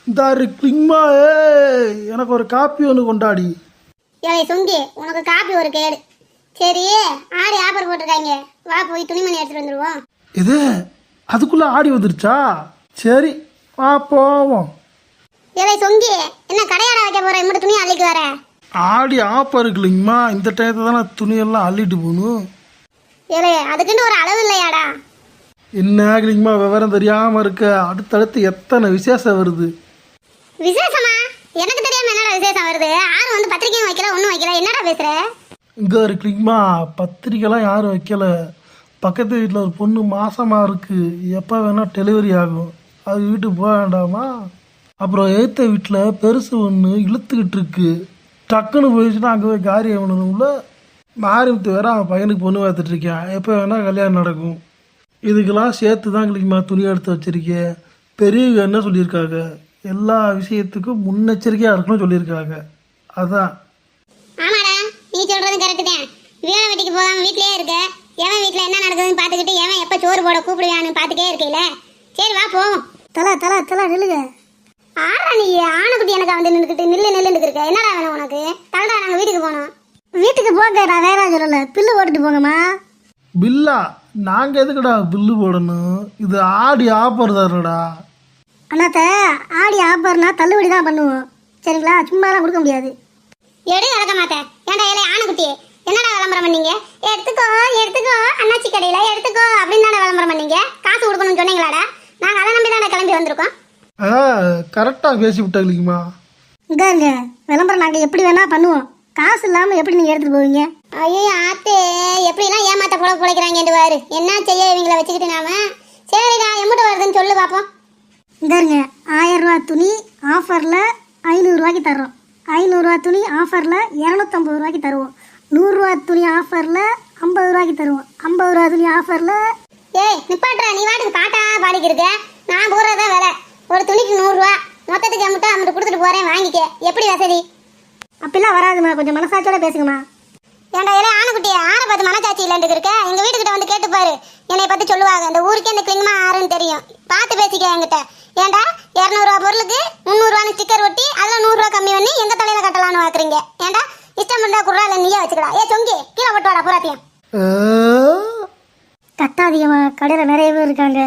இந்த இருக்குமா எனக்கு ஒரு காப்பி ஒன்று கொண்டாடி. ஏய் சொங்கி, உனக்கு காப்பி ஒரு கேடு. சரி, ஆடி ஆஃபர் போட்டிருக்காங்க, வா போய் துணிமணி எடுத்துட்டு வந்துடுவோம். இது அதுக்குள்ள ஆடி வந்துருச்சா? சரி வா போவோம். ஏய் சொங்கி, என்ன கடையாட வைக்க போற? இம்மட்டு துணி அள்ளிக்கு வர. ஆடி ஆஃபர் இருக்குல்லைங்கம்மா, இந்த டயத்தை தானே துணியெல்லாம் அள்ளிட்டு போகணும். ஏலே, அதுக்குன்னு ஒரு அளவு இல்லையாடா? என்ன ஆகலிங்கம்மா, விவரம் தெரியாமல் இருக்க. அடுத்தடுத்து எத்தனை விசேஷம் வருது. விசேஷமா? எனக்கு தெரியாம என்னடா விசேஷம் வருது? யாரும் வந்து பத்திரிக்கையும் வைக்கல, ஒன்றும் வைக்கல. என்னடா பேசுற? இங்கே இருக்குல்லைங்கம்மா, பத்திரிக்கைலாம் யாரும் வைக்கல. பக்கத்து வீட்டில் ஒரு பொண்ணு மாசமாக இருக்கு, எப்போ வேணால் டெலிவரி ஆகும், அது வீட்டுக்கு போக வேண்டாமா? அப்புறம் ஏற்ற வீட்டில் பெருசு ஒன்று இழுத்துக்கிட்டு இருக்கு, டக்குன்னு போயிடுச்சுன்னா அங்கே போய் காரியம் பண்ணணும்ல. மாரிமுத்து வேற அவன் பையனுக்கு பொண்ணு பார்த்துட்டு இருக்கேன், எப்போ வேணால் கல்யாணம் நடக்கும். இதுக்கெல்லாம் சேர்த்து தான் கிளிக்குமா துணி எடுத்து வச்சிருக்கேன். பெரியவங்க என்ன சொல்லியிருக்காங்க, எல்லா விஷயத்துக்கும் முன்னெச்சரிக்கையாக இருக்கணும்னு சொல்லியிருக்காங்க. அதான். ஆமாடா, நீ சொல்றது கரெக்டு தான். வேலை வெட்டிக்கு போகாம வீட்லயே இருக்க, எவன் வீட்டில் என்ன நடக்குதுன்னு பார்த்துக்கிட்டு எவன் எப்போ சோறு போட கூப்பிடுவான்னு பார்த்துட்டே இருக்கையில. சரி வா போவோம். தலை நில்லுங்க. ஆறா நீ ஆணைக்குட்டி எனக்கு வந்து நின்றுக்கிட்டு நில்லுன்னு இருக்க. என்னடா வேணும் உனக்கு? தலடா, நாங்கள் வீட்டுக்கு போனோம். வீட்டுக்கு போங்க, நான் வேற சொல்லல, பில்லு போட்டுட்டு போங்கம்மா. பில்லா? நாங்கள் எதுக்குடா பில்லு போடணும்? இது ஆடி ஆஃபர் தானடா. அண்ணாத்த, ஆடி ஆஃபர்னா தள்ளுபடி தான் பண்ணுவோம், சரிங்களா? சும்மாலாம் கொடுக்க முடியாது. எடு நடக்க மாட்டேன். ஏன்டா ஏழை ஆணைக்குட்டி, என்னடா விளம்பரம் பண்ணீங்க? எடுத்துக்கோ அண்ணாச்சி கடையில எடுத்துக்கோ அப்படின்னு தானே விளம்பரம் பண்ணீங்க. காசு கொடுக்கணும்னு சொன்னீங்களாடா? நாங்கள் அதை நம்பி தானே கிளம்பி வந்திருக்கோம். கரெக்டாக பேசி விட்டாங்கம்மா. இங்க விளம்பரம் நாங்கள் எப்படி வேணா பண்ணுவோம், காசு இல்லாமல் எப்படி நீங்கள் எடுத்துட்டு போவீங்க? ஐயோ ஆத்தே, எப்படிலாம் ஏமாத்த போல பிழைக்கிறாங்கன்னு பாரு. என்ன செய்ய இவங்களை வச்சுக்கிட்டு நாம? சரிடா, எம்பிட்டு வருதுன்னு சொல்லு பார்ப்போம். இந்தாருங்க, 1000 ரூபா துணி ஆஃபரில் 500 ரூபாய்க்கு தர்றோம். 500 ரூபா துணி ஆஃபரில் 250 ரூபாய்க்கு தருவோம். 100 ரூபா துணி ஆஃபரில் 50 ரூபாய்க்கு தருவோம். 50 ரூபா துணி ஆஃபரில். ஏய் நிப்பாட்றா, நீ வாட்டுக்கு பாட்டா பாடிக்கு இருக்க. நான் போடுறதா வேலை. ஒரு துணிக்கு 100 ரூபா, மொத்தத்துக்கு அமௌண்ட்டு அமௌண்ட் கொடுத்துட்டு போகிறேன், வாங்கிக்க. எப்படி வசதி? அப்படிலாம் வராதுமா, கொஞ்சம் மனசாட்சியோட பேசுங்கம்மா. ஏன்டா ஏழை ஆணைக்குட்டியா, ஆனை பார்த்து மனசாட்சி இல்லைன்னு இருக்க? எங்கள் வீட்டுக்கிட்ட வந்து கேட்டு பாரு, என்னை பற்றி சொல்லுவாங்க. இந்த ஊருக்கே இந்த கிளிங்கமா ஆறுன்னு தெரியும். பார்த்து பேசிக்க என்கிட்ட. ஏன்டா 200 ரூபா பொருளுக்கு 300 ரூபான்னு ஸ்டிக்கர் ஒட்டி அதில் 100 ரூபா கம்மி பண்ணி எங்கள் தலையில் கட்டலான்னு பார்க்குறீங்க. ஏன்டா இஷ்டம் பண்ணா குர்ரா இல்லை, நீயே வச்சுக்கடா. ஏ சொங்கி, கீழே போட்டு வாடா பூராத்தையும். கட்டாதீங்கம்மா, கடையில் நிறைய பேர் இருக்காங்க,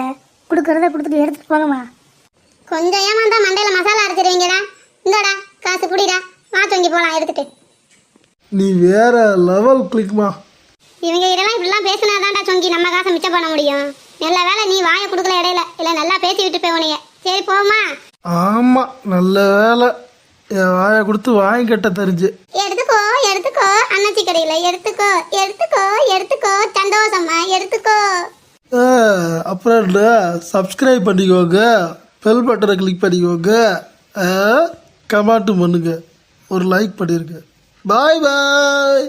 கொடுக்குறத கொடுத்துட்டு எடுத்துட்டு போங்கம்மா. கொஞ்சம் ஏமாந்தா மண்டையில் மசாலா அரைச்சிருவீங்கடா. இந்தாடா காசு குடிடா, வா சொங்கி போகலாம் எடுத்துட்டு. நீ வேற லெவல் கிளிக்மா. இவங்க இதெல்லாம் இப்படிலாம் பேசினாதான்டா சொங்கி நம்ம காசை மிச்சம் பண்ண முடியும். நல்ல வேலை நீ வாயை கொடுக்கல இடையில, இல்லை நல்லா பேசி விட்டு போவனைய. சரி போமா. ஆமாம், நல்ல வேலை என் வாயை கொடுத்து வாங்கி கட்ட தெரிஞ்சு. எடுத்துக்கோ அண்ணாச்சி கடையில் எடுத்துக்கோ சந்தோஷமா எடுத்துக்கோ. அப்புறம் சப்ஸ்கிரைப் பண்ணிக்கோங்க, பெல் பட்டனை கிளிக் பண்ணிக்கோங்க, கமெண்ட்டும் பண்ணுங்க, ஒரு லைக் பண்ணிருங்க. பாய் பாய்.